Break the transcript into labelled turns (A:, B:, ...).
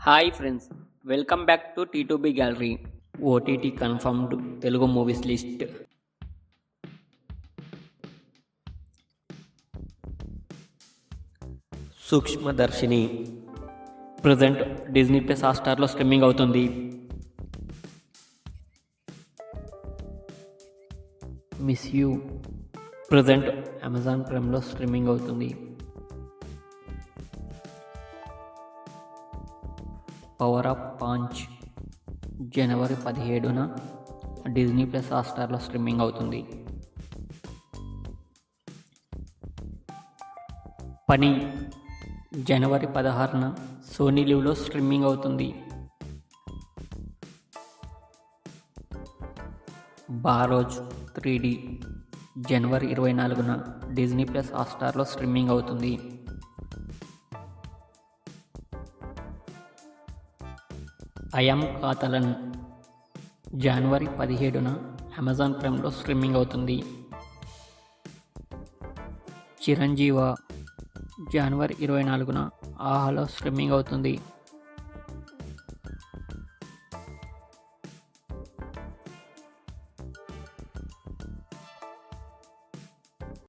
A: Hi friends, welcome back to T2B gallery. OTT confirmed Telugu movies list. Sookshmadarshini present Disney plus హాట్‌స్టార్లో streaming అవుతుంది. Miss you present Amazon ప్రైమ్లో streaming అవుతుంది. Power of Paanch జనవరి 17న Disney plus హాట్‌స్టార్లో streaming అవుతుంది. పని జనవరి 16న సోనీ లివ్లో స్ట్రీమింగ్ అవుతుంది. బారోజ్ 3D జనవరి 24న డిజ్నీ ప్లస్ హాట్‌స్టార్లో స్ట్రీమింగ్ అవుతుంది. ఐయామ్ కాతలన్ జనవరి 17న అమెజాన్ ప్రైమ్లో స్ట్రీమింగ్ అవుతుంది. చిరంజీవ జనవరి 24న ఆహాలో స్ట్రీమింగ్ అవుతుంది.